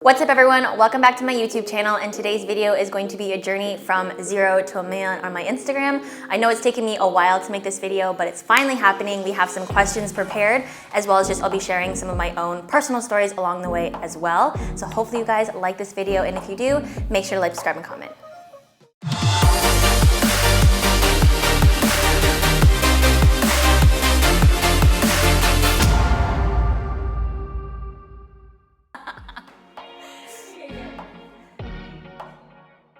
What's up everyone, welcome back to my YouTube channel, and today's video is going to be a journey from 0 to 1 million on my Instagram. I know it's taken me a while to make this video, but it's finally happening. We have some questions prepared, as well as just I'll be sharing some of my own personal stories along the way as well. So hopefully you guys like this video, and if you do, make sure to like, subscribe, and comment.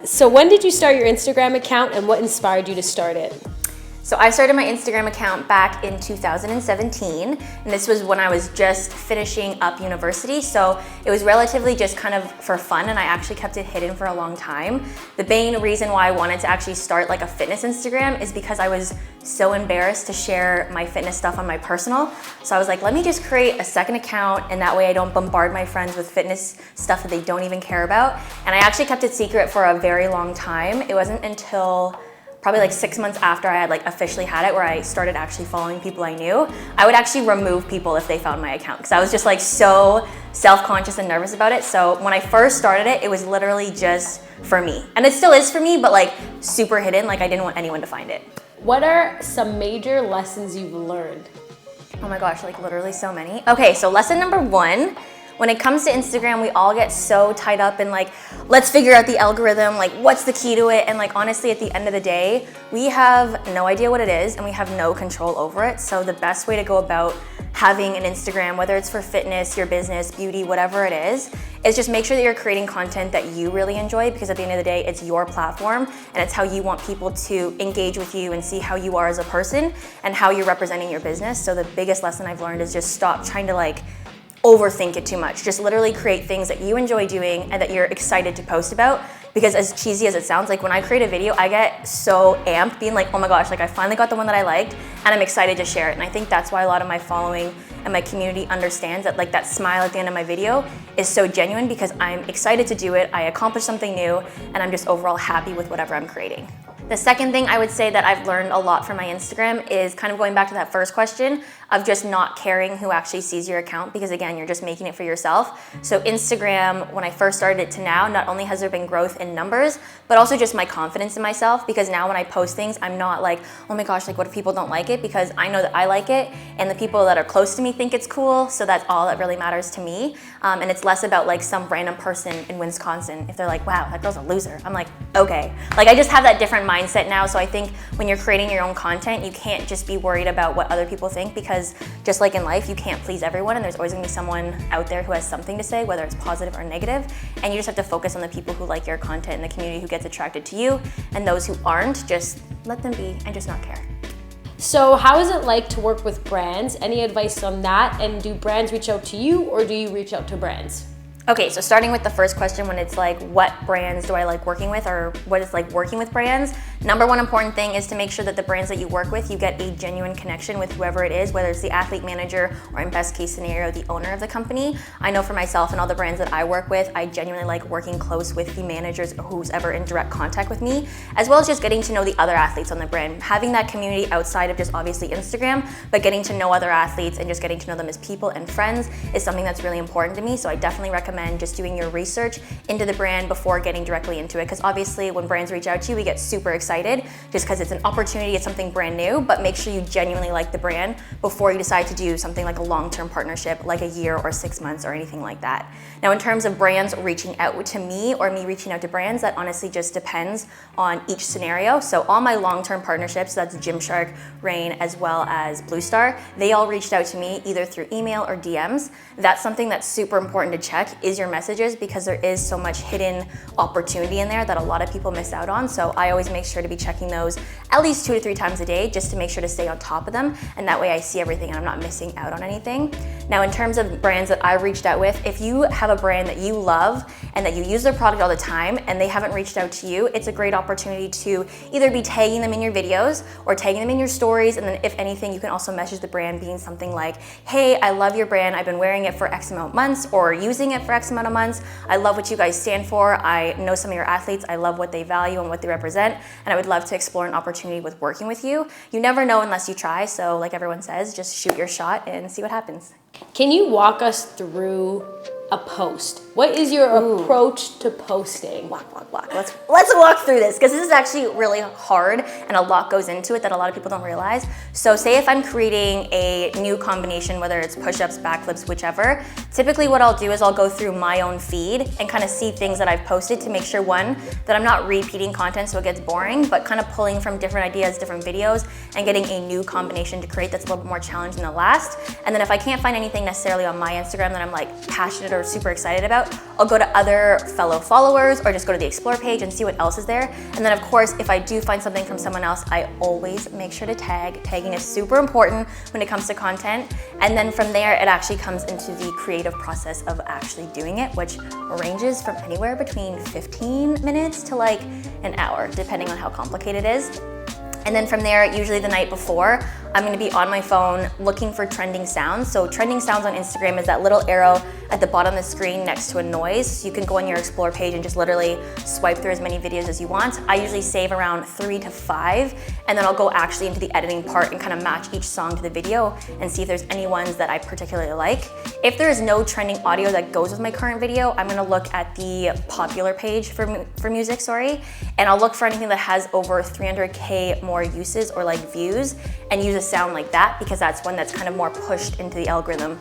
So when did you start your Instagram account and what inspired you to start it? So I started my Instagram account back in 2017, and this was when I was just finishing up university, so it was relatively just kind of for fun, and I actually kept it hidden for a long time. The main reason why I wanted to actually start like a fitness Instagram is because I was so embarrassed to share my fitness stuff on my personal. So I was like, let me just create a second account, and that way I don't bombard my friends with fitness stuff that they don't even care about. And I actually kept it secret for a very long time. It wasn't until probably like 6 months after I had like officially had it where I started actually following people I knew. I would actually remove people if they found my account because I was just like so self-conscious and nervous about it. So when I first started it, it was literally just for me. And it still is for me, but like super hidden, like I didn't want anyone to find it. What are some major lessons you've learned? Oh my gosh, like literally so many. Okay, so lesson number one, when it comes to Instagram, we all get so tied up in like, let's figure out the algorithm, like what's the key to it? And like honestly, at the end of the day, we have no idea what it is and we have no control over it. So the best way to go about having an Instagram, whether it's for fitness, your business, beauty, whatever it is just make sure that you're creating content that you really enjoy, because at the end of the day, it's your platform and it's how you want people to engage with you and see how you are as a person and how you're representing your business. So the biggest lesson I've learned is just stop trying to like overthink it too much. Just literally create things that you enjoy doing and that you're excited to post about. Because as cheesy as it sounds, like when I create a video, I get so amped being like, oh my gosh, like I finally got the one that I liked and I'm excited to share it. And I think that's why a lot of my following and my community understands that like that smile at the end of my video is so genuine, because I'm excited to do it, I accomplished something new, and I'm just overall happy with whatever I'm creating. The second thing I would say that I've learned a lot from my Instagram is kind of going back to that first question of just not caring who actually sees your account, because again, you're just making it for yourself. So Instagram, when I first started it to now, not only has there been growth in numbers, but also just my confidence in myself, because now when I post things, I'm not like, oh my gosh, like what if people don't like it? Because I know that I like it and the people that are close to me think it's cool, so that's all that really matters to me. And it's less about like some random person in Wisconsin. If they're like, wow, that girl's a loser, I'm like, okay. Like I just have that different mindset now, so I think when you're creating your own content, you can't just be worried about what other people think, because just like in life, you can't please everyone, and there's always gonna be someone out there who has something to say, whether it's positive or negative, and you just have to focus on the people who like your content and the community who gets attracted to you, and those who aren't, just let them be and just not care. So how is it like to work with brands? Any advice on that? And do brands reach out to you or do you reach out to brands? Okay, so starting with the first question, when it's like, what brands do I like working with, or what is like working with brands? Number one important thing is to make sure that the brands that you work with, you get a genuine connection with whoever it is, whether it's the athlete manager or in best case scenario, the owner of the company. I know for myself and all the brands that I work with, I genuinely like working close with the managers or who's ever in direct contact with me, as well as just getting to know the other athletes on the brand. Having that community outside of just obviously Instagram, but getting to know other athletes and just getting to know them as people and friends is something that's really important to me. So I definitely recommend just doing your research into the brand before getting directly into it, because obviously when brands reach out to you, we get super excited just because it's an opportunity, it's something brand new, but make sure you genuinely like the brand before you decide to do something like a long-term partnership, like a year or 6 months or anything like that. Now in terms of brands reaching out to me or me reaching out to brands, that honestly just depends on each scenario. So all my long-term partnerships, that's Gymshark, Rain, as well as Blue Star, they all reached out to me either through email or DMs. That's something that's super important to check, is your messages, because there is so much hidden opportunity in there that a lot of people miss out on. So I always make sure to be checking those at least 2 to 3 times a day, just to make sure to stay on top of them, and that way I see everything and I'm not missing out on anything. Now in terms of brands that I reached out with, if you have a brand that you love and that you use their product all the time and they haven't reached out to you, it's a great opportunity to either be tagging them in your videos or tagging them in your stories, and then if anything, you can also message the brand being something like, hey, I love your brand, I've been wearing it for X amount of months or using it for X amount of months, I love what you guys stand for, I know some of your athletes, I love what they value and what they represent, and I would love to explore an opportunity with working with you. You never know unless you try, so like everyone says, just shoot your shot and see what happens. Can you walk us through a post? What is your approach to posting? Walk. Let's walk through this, because this is actually really hard and a lot goes into it that a lot of people don't realize. So say if I'm creating a new combination, whether it's push-ups, backflips, whichever, typically what I'll do is I'll go through my own feed and kind of see things that I've posted to make sure, one, that I'm not repeating content so it gets boring, but kind of pulling from different ideas, different videos, and getting a new combination to create that's a little bit more challenging than the last. And then if I can't find anything necessarily on my Instagram that I'm like passionate or super excited about, I'll go to other fellow followers or just go to the explore page and see what else is there. And then of course, if I do find something from someone else, I always make sure to tag. Tagging is super important when it comes to content. And then from there, it actually comes into the creative process of actually doing it, which ranges from anywhere between 15 minutes to like an hour, depending on how complicated it is. And then from there, usually the night before, I'm gonna be on my phone looking for trending sounds. So trending sounds on Instagram is that little arrow at the bottom of the screen next to a noise. So you can go on your explore page and just literally swipe through as many videos as you want. I usually save around 3 to 5, and then I'll go actually into the editing part and kind of match each song to the video and see if there's any ones that I particularly like. If there is no trending audio that goes with my current video, I'm gonna look at the popular page for music, and I'll look for anything that has over 300K more uses or like views, and use a sound like that, because that's one that's kind of more pushed into the algorithm,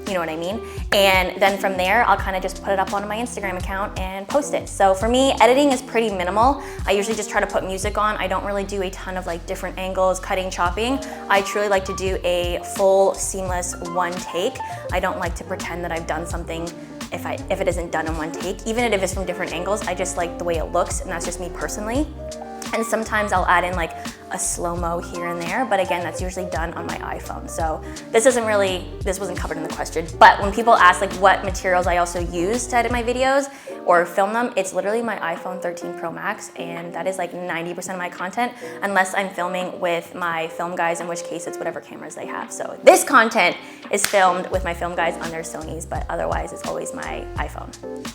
you know what I mean? And then from there, I'll kind of just put it up on my Instagram account and post it. So for me, editing is pretty minimal. I usually just try to put music on. I don't really do a ton of like different angles, cutting, chopping. I truly like to do a full seamless one take. I don't like to pretend that I've done something if it isn't done in one take. Even if it's from different angles, I just like the way it looks, and that's just me personally. And sometimes I'll add in like a slow-mo here and there, but again, that's usually done on my iPhone. So this wasn't covered in the question, but when people ask like what materials I also use to edit my videos or film them, it's literally my iPhone 13 Pro Max, and that is like 90% of my content, unless I'm filming with my film guys, in which case it's whatever cameras they have. So this content is filmed with my film guys on their Sonys, but otherwise it's always my iPhone.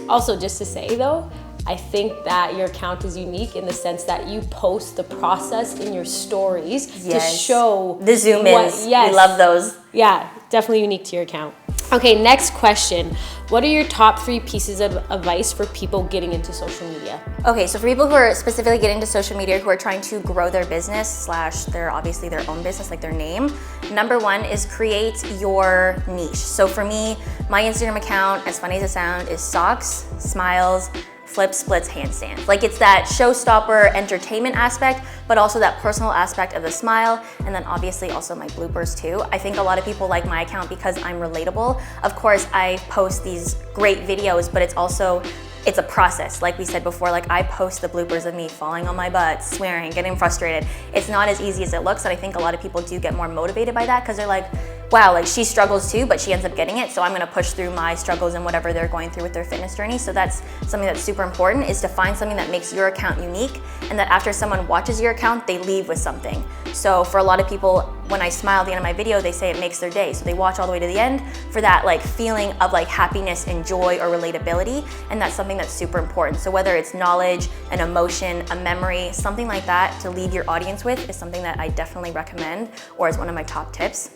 Also, just to say though, I think that your account is unique in the sense that you post the process in your stories to show the zoom ins. We love those. Yeah, definitely unique to your account. Okay, next question. What are your top 3 pieces of advice for people getting into social media? Okay, so for people who are specifically getting into social media, who are trying to grow their business / their obviously their own business, like their name, number 1 is create your niche. So for me, my Instagram account, as funny as it sounds, is socks, smiles, flips, splits, handstands. Like it's that showstopper entertainment aspect, but also that personal aspect of the smile, and then obviously also my bloopers too. I think a lot of people like my account because I'm relatable. Of course, I post these great videos, but it's a process. Like we said before, like I post the bloopers of me falling on my butt, swearing, getting frustrated. It's not as easy as it looks, and I think a lot of people do get more motivated by that because they're like, wow, like she struggles too, but she ends up getting it, so I'm gonna push through my struggles and whatever they're going through with their fitness journey. So that's something that's super important, is to find something that makes your account unique, and that after someone watches your account, they leave with something. So for a lot of people, when I smile at the end of my video, they say it makes their day. So they watch all the way to the end for that like feeling of like happiness and joy or relatability, and that's something that's super important. So whether it's knowledge, an emotion, a memory, something like that to leave your audience with is something that I definitely recommend, or is one of my top tips.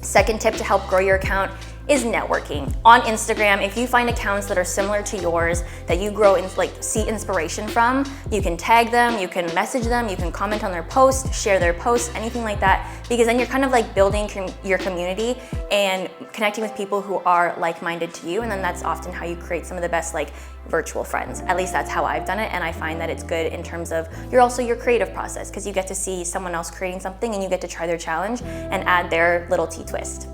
Second tip to help grow your account is networking. On Instagram, if you find accounts that are similar to yours, that you grow and like see inspiration from, you can tag them, you can message them, you can comment on their posts, share their posts, anything like that, because then you're kind of like building your community and connecting with people who are like-minded to you, and then that's often how you create some of the best like virtual friends. At least that's how I've done it, and I find that it's good in terms of your creative process, because you get to see someone else creating something and you get to try their challenge and add their little T-twist.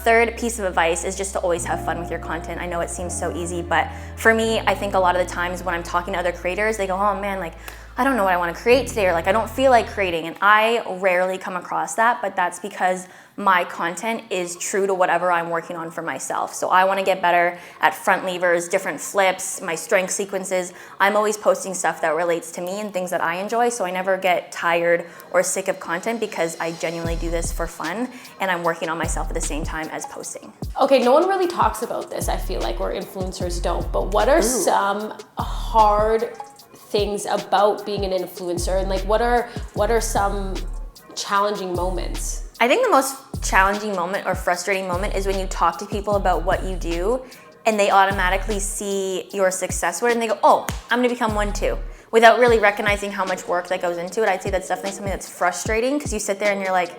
Third piece of advice is just to always have fun with your content. I know it seems so easy, but for me, I think a lot of the times when I'm talking to other creators, they go, oh man, like, I don't know what I want to create today, or like, I don't feel like creating. And I rarely come across that, but that's because my content is true to whatever I'm working on for myself. So I want to get better at front levers, different flips, my strength sequences. I'm always posting stuff that relates to me and things that I enjoy, so I never get tired or sick of content, because I genuinely do this for fun and I'm working on myself at the same time as posting. Okay, no one really talks about this, I feel like, or influencers don't, but what are some hard things about being an influencer, and like what are some challenging moments? I think the most challenging moment or frustrating moment is when you talk to people about what you do and they automatically see your success with it and they go, oh, I'm gonna become one too. Without really recognizing how much work that goes into it, I'd say that's definitely something that's frustrating because you sit there and you're like,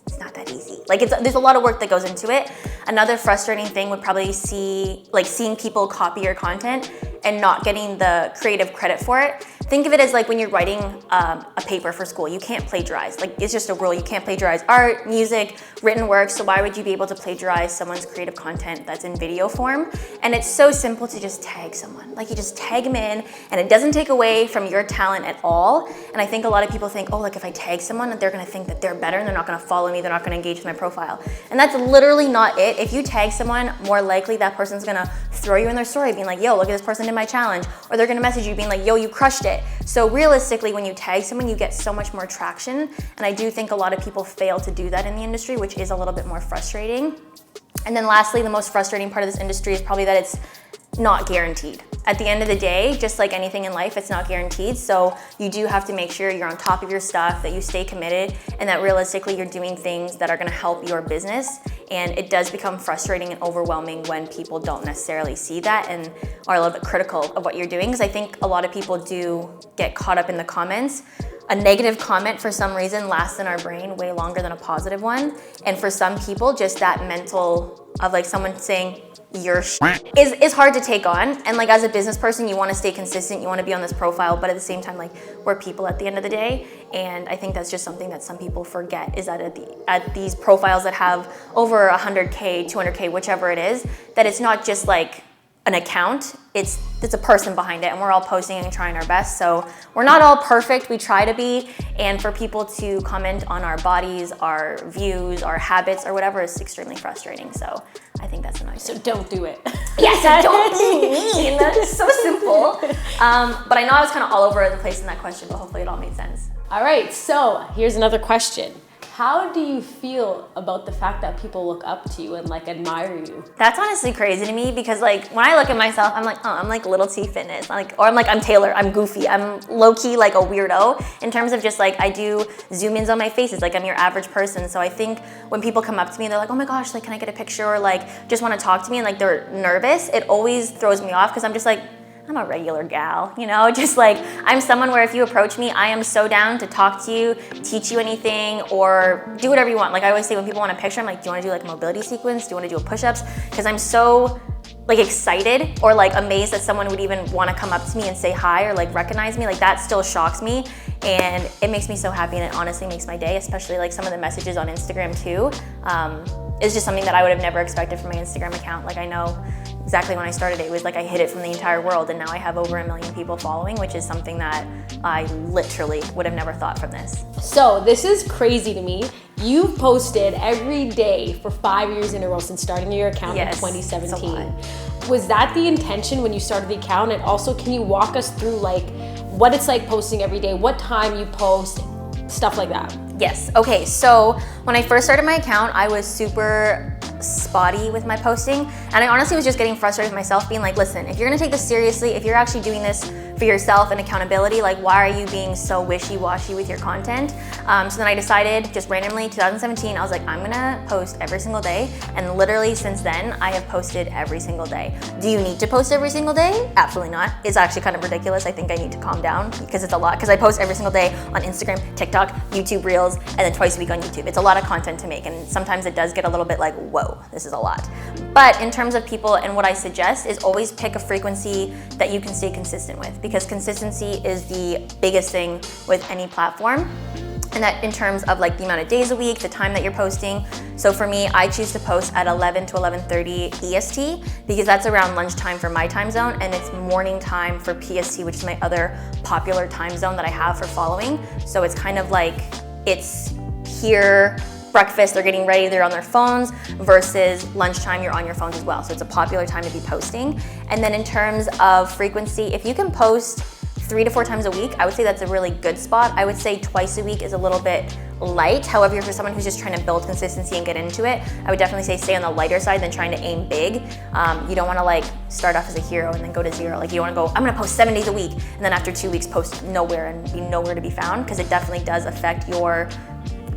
it's not that easy. Like there's a lot of work that goes into it. Another frustrating thing would probably seeing people copy your content and not getting the creative credit for it. Think of it as like when you're writing a paper for school, you can't plagiarize. Like it's just a rule, you can't plagiarize art, music, written work, so why would you be able to plagiarize someone's creative content that's in video form? And it's so simple to just tag someone. Like you just tag them in and it doesn't take away from your talent at all. And I think a lot of people think, oh, like if I tag someone, they're gonna think that they're better and they're not gonna follow me, they're not gonna engage with my profile. And that's literally not it. If you tag someone, more likely that person's gonna throw you in their story being like, yo, look at this person did my challenge. Or they're gonna message you being like, yo, you crushed it. So realistically, when you tag someone, you get so much more traction. And I do think a lot of people fail to do that in the industry, which is a little bit more frustrating. And then lastly, the most frustrating part of this industry is probably that it's not guaranteed. At the end of the day, just like anything in life, it's not guaranteed. So you do have to make sure you're on top of your stuff, that you stay committed, and that realistically you're doing things that are gonna help your business. And it does become frustrating and overwhelming when people don't necessarily see that and are a little bit critical of what you're doing. Because I think a lot of people do get caught up in the comments. A negative comment for some reason lasts in our brain way longer than a positive one. And for some people, just that mental of like someone saying, your is hard to take on. And like as a business person, you want to stay consistent, you want to be on this profile, but at the same time, like we're people at the end of the day. And I think that's just something that some people forget, is that at these profiles that have over 100K, 200K, whichever it is, that it's not just like an account, it's a person behind it, and we're all posting and trying our best. So we're not all perfect, we try to be, and for people to comment on our bodies, our views, our habits, or whatever is extremely frustrating. So I think that's annoying. So don't do it. Yes, don't be mean. That's so simple. But I know I was kind of all over the place in that question, but hopefully it all made sense. All right, so here's another question. How do you feel about the fact that people look up to you and like admire you? That's honestly crazy to me because like when I look at myself, I'm like, oh, I'm like Little T Fitness. I'm Taylor, I'm goofy, I'm low-key like a weirdo in terms of just like I do zoom ins on my faces, like I'm your average person. So I think when people come up to me and they're like, oh my gosh, like can I get a picture, or like just want to talk to me and like they're nervous, it always throws me off because I'm just like, I'm a regular gal, you know, just like I'm someone where if you approach me, I am so down to talk to you, teach you anything, or do whatever you want. Like I always say when people want a picture, I'm like, do you want to do like a mobility sequence? Do you want to do a push-ups? Because I'm so like excited or like amazed that someone would even want to come up to me and say hi or like recognize me. Like that still shocks me, and it makes me so happy, and it honestly makes my day, especially like some of the messages on Instagram too. It's just something that I would have never expected from my Instagram account. Like I know exactly when I started it was like I hid it from the entire world, and now I have over 1 million people following, which is something that I literally would have never thought from this. So this is crazy to me. You've posted every day for 5 years in a row since starting your account in 2017. Was that the intention when you started the account? And also, can you walk us through like what it's like posting every day, what time you post, stuff like that? Yes, okay, so when I first started my account, I was super spotty with my posting, and I honestly was just getting frustrated with myself, being like, listen, if you're gonna take this seriously, if you're actually doing this for yourself and accountability, like why are you being so wishy-washy with your content? So then I decided just randomly, 2017, I was like, I'm gonna post every single day, and literally since then, I have posted every single day. Do you need to post every single day? Absolutely not. It's actually kind of ridiculous. I think I need to calm down because it's a lot, because I post every single day on Instagram, TikTok, YouTube Reels, and then twice a week on YouTube. It's a lot of content to make, and sometimes it does get a little bit like, whoa, this is a lot. But in terms of people, and what I suggest is always pick a frequency that you can stay consistent with, because consistency is the biggest thing with any platform. And that in terms of like the amount of days a week, the time that you're posting. So for me, I choose to post at 11 to 11:30 EST because that's around lunchtime for my time zone, and it's morning time for PST, which is my other popular time zone that I have for following. So it's kind of like it's here, breakfast, they're getting ready, they're on their phones, versus lunchtime, you're on your phones as well. So it's a popular time to be posting. And then in terms of frequency, if you can post 3 to 4 times a week, I would say that's a really good spot. I would say twice a week is a little bit light. However, for someone who's just trying to build consistency and get into it, I would definitely say stay on the lighter side than trying to aim big. You don't wanna like start off as a hero and then go to zero. Like you wanna go, I'm gonna post 7 days a week, and then after 2 weeks post nowhere and be nowhere to be found, because it definitely does affect your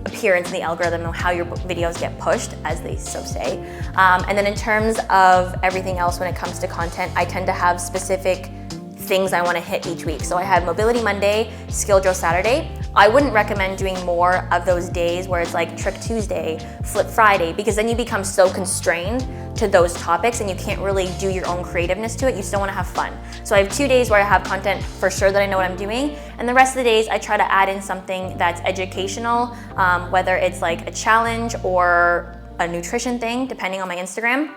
appearance in the algorithm and how your videos get pushed, as they so say. And then in terms of everything else when it comes to content, I tend to have specific things I want to hit each week. So I have Mobility Monday, Skill Drill Saturday. I wouldn't recommend doing more of those days where it's like Trick Tuesday, Flip Friday, because then you become so constrained to those topics and you can't really do your own creativeness to it. You still want to have fun. So I have 2 days where I have content for sure that I know what I'm doing, and the rest of the days I try to add in something that's educational, whether it's like a challenge or a nutrition thing, depending on my Instagram,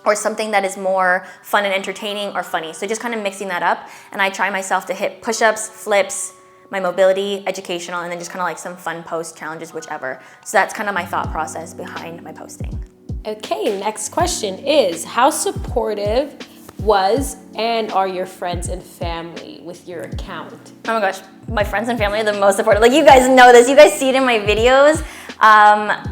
or something that is more fun and entertaining or funny. So just kind of mixing that up, and I try myself to hit push-ups, flips, my mobility, educational, and then just kind of like some fun post challenges, whichever. So that's kind of my thought process behind my posting. Okay, next question is, how supportive was and are your friends and family with your account? Oh my gosh, my friends and family are the most supportive. Like, you guys know this, you guys see it in my videos.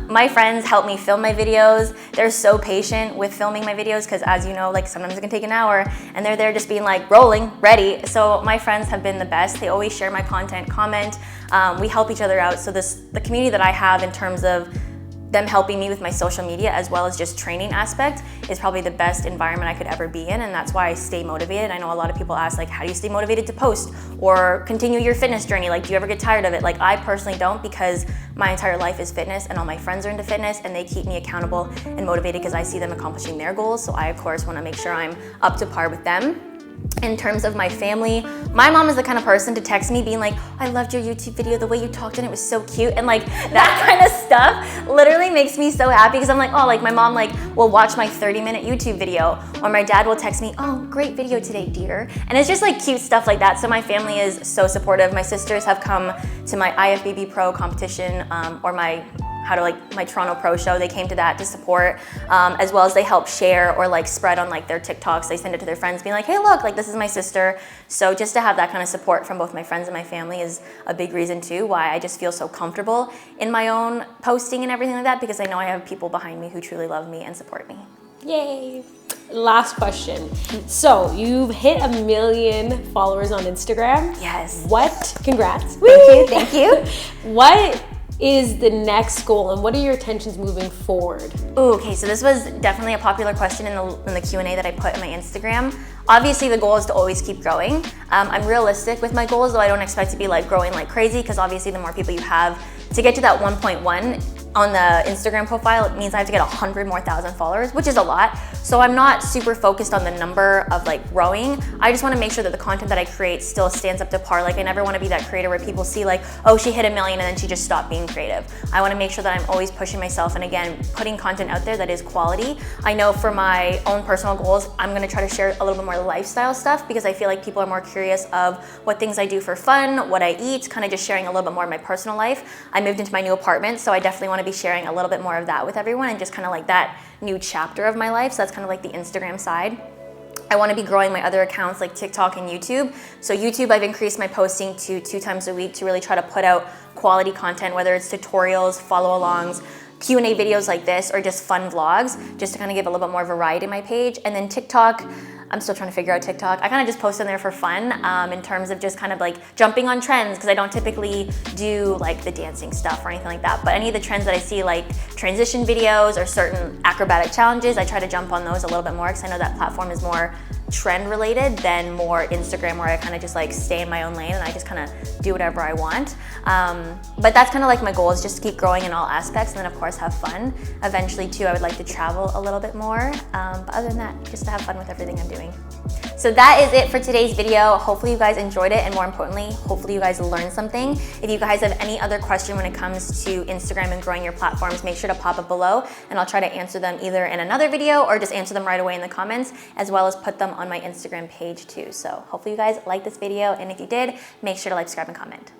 My friends help me film my videos. They're so patient with filming my videos because, as you know, like sometimes it can take an hour, and they're there just being like, rolling, ready. So my friends have been the best. They always share my content, comment. We help each other out. So the community that I have in terms of them helping me with my social media as well as just training aspect is probably the best environment I could ever be in, and that's why I stay motivated. I know a lot of people ask, like, how do you stay motivated to post or continue your fitness journey? Like, do you ever get tired of it? Like, I personally don't, because my entire life is fitness and all my friends are into fitness and they keep me accountable and motivated because I see them accomplishing their goals. So I, of course, want to make sure I'm up to par with them. In terms of my family, my mom is the kind of person to text me being like, I loved your YouTube video, the way you talked and it was so cute, and like that kind of stuff literally makes me so happy, because I'm like, oh, like my mom like will watch my 30-minute YouTube video, or my dad will text me, oh, great video today, dear. And it's just like cute stuff like that. So my family is so supportive. My sisters have come to my IFBB Pro competition, or my Toronto Pro show. They came to that to support, as well as they help share or like spread on like their TikToks. They send it to their friends being like, hey, look, like this is my sister. So just to have that kind of support from both my friends and my family is a big reason too why I just feel so comfortable in my own posting and everything like that, because I know I have people behind me who truly love me and support me. Yay. Last question. So you've hit 1 million followers on Instagram. Yes. Congrats. Thank you. What is the next goal, and what are your intentions moving forward? Ooh, okay, so this was definitely a popular question in the Q&A that I put in my Instagram. Obviously, the goal is to always keep growing. I'm realistic with my goals, though I don't expect to be like growing like crazy, because obviously the more people you have, to get to that 1.1 on the Instagram profile, it means I have to get 100,000 more followers, which is a lot. So I'm not super focused on the number of like growing. I just want to make sure that the content that I create still stands up to par. Like, I never want to be that creator where people see like, oh, she hit 1 million and then she just stopped being creative. I want to make sure that I'm always pushing myself, and again, putting content out there that is quality. I know for my own personal goals, I'm going to try to share a little bit more lifestyle stuff, because I feel like people are more curious of what things I do for fun, what I eat, kind of just sharing a little bit more of my personal life. I moved into my new apartment, so I definitely want to be sharing a little bit more of that with everyone, and just kind of like that new chapter of my life. So that's kind of like the Instagram side. I want to be growing my other accounts like TikTok and YouTube. So YouTube, I've increased my posting to 2 times a week to really try to put out quality content, whether it's tutorials, follow-alongs, Q&A videos like this, or just fun vlogs, just to kind of give a little bit more variety in my page. And then TikTok, I'm still trying to figure out TikTok. I kind of just post on there for fun, in terms of just kind of like jumping on trends, because I don't typically do like the dancing stuff or anything like that. But any of the trends that I see, like transition videos or certain acrobatic challenges, I try to jump on those a little bit more, because I know that platform is more trend related than more Instagram, where I kind of just like stay in my own lane and I just kind of do whatever I want. But that's kind of like my goal, is just to keep growing in all aspects, and then of course have fun. Eventually too, I would like to travel a little bit more. But other than that, just to have fun with everything I'm doing. So that is it for today's video. Hopefully you guys enjoyed it, and more importantly, hopefully you guys learned something. If you guys have any other question when it comes to Instagram and growing your platforms, make sure to pop it below, and I'll try to answer them either in another video or just answer them right away in the comments, as well as put them on my Instagram page too. So hopefully you guys liked this video, and if you did, make sure to like, subscribe, and comment.